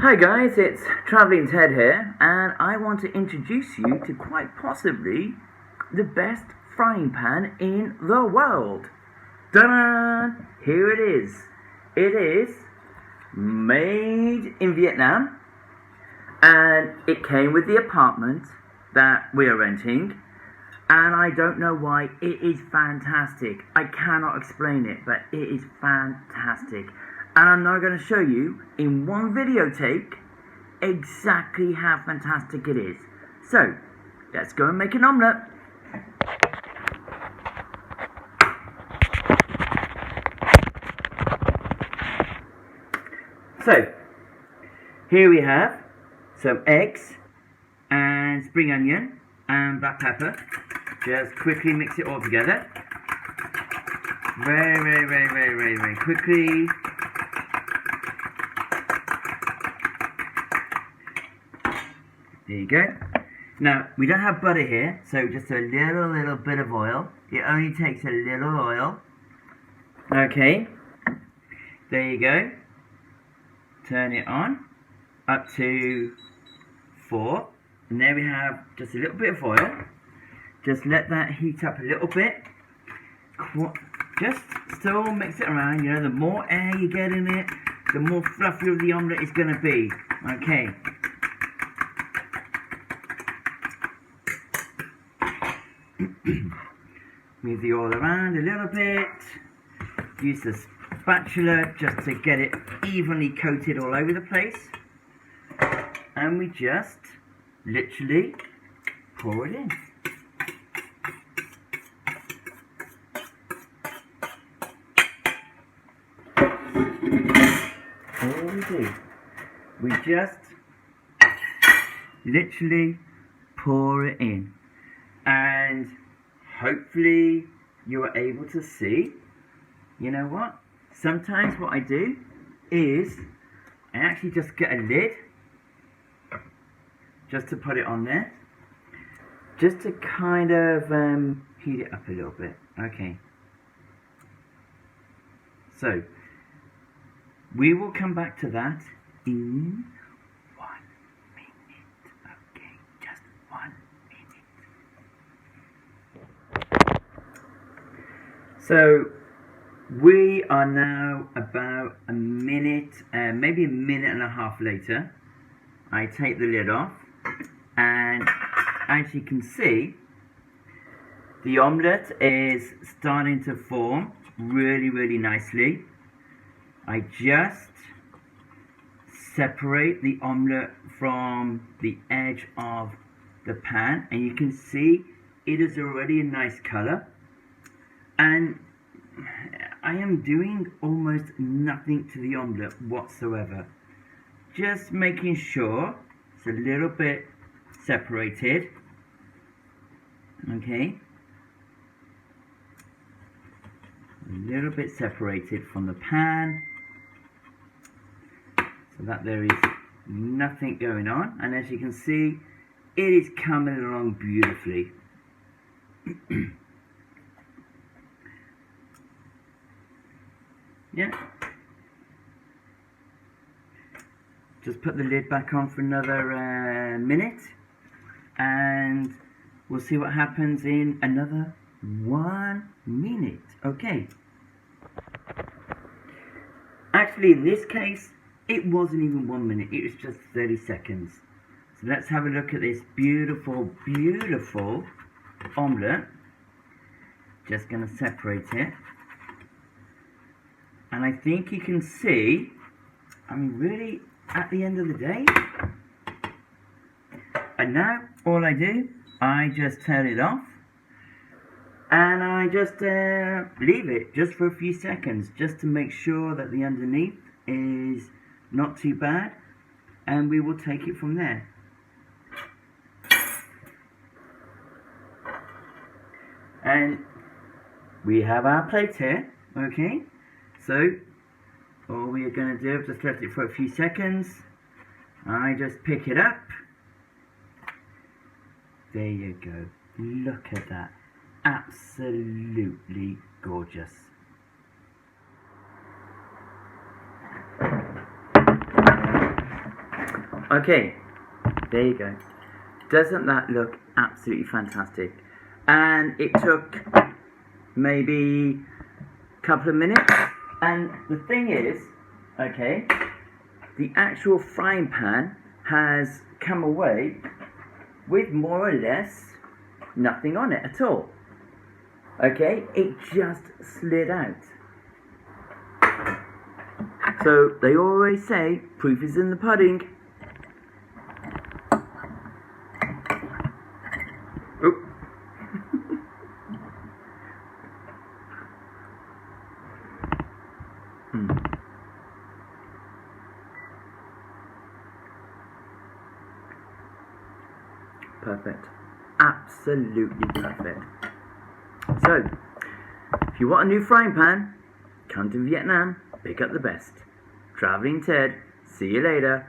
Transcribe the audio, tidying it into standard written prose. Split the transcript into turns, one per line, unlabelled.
Hi guys, it's Travelling Ted here, and I want to introduce you to quite possibly the best frying pan in the world. Ta-da! Here it is. It is made in Vietnam, and it came with the apartment that we are renting, and I don't know why. It is fantastic. I cannot explain it, but it is fantastic. And I'm now going to show you in one video take exactly how fantastic it is. So, let's go and make an omelette. So, here we have some eggs and spring onion and black pepper. Just quickly mix it all together. Very quickly. There you go. Now, we don't have butter here, so just a little bit of oil. It only takes a little oil. Okay. There you go. Turn it on. Up to 4. And there we have just a little bit of oil. Just let that heat up a little bit. Just still mix it around. You know, the more air you get in it, the more fluffier the omelette is going to be. Okay. Move the oil around a little bit. Use the spatula just to get it evenly coated all over the place. And we just literally pour it in. All we do, we just literally pour it in. And hopefully you are able to see. You know what? Sometimes what I do is I actually just get a lid just to put it on there, just to kind of heat it up a little bit. Okay. So we will come back to that in 1 minute. Okay, just 1 minute. So we are now about a minute, maybe a minute and a half later. I take the lid off, and as you can see, the omelette is starting to form really nicely. I just separate the omelette from the edge of the pan, and you can see it is already a nice color. And I am doing almost nothing to the omelette whatsoever. Just making sure it's a little bit separated. Okay. A little bit separated from the pan, so that there is nothing going on. And as you can see, it is coming along beautifully. Yeah. Just put the lid back on for another minute, and we'll see what happens in another 1 minute. Okay. Actually, in this case, it wasn't even 1 minute. It was just 30 seconds. So let's have a look at this beautiful omelette. Just going to separate it. And I think you can see, I mean, really, at the end of the day. And now, all I do, I just turn it off. And I just leave it just for a few seconds, just to make sure that the underneath is not too bad. And we will take it from there. And we have our plate here, okay? So, all we are going to do is just let it for a few seconds. I just pick it up. There you go. Look at that. Absolutely gorgeous. Okay, there you go. Doesn't that look absolutely fantastic? And it took maybe a couple of minutes. And the thing is, okay, the actual frying pan has come away with more or less nothing on it at all. Okay, it just slid out. So they always say proof is in the pudding. Oop. Perfect. Absolutely perfect. So, if you want a new frying pan, come to Vietnam, pick up the best. Traveling Ted, see you later.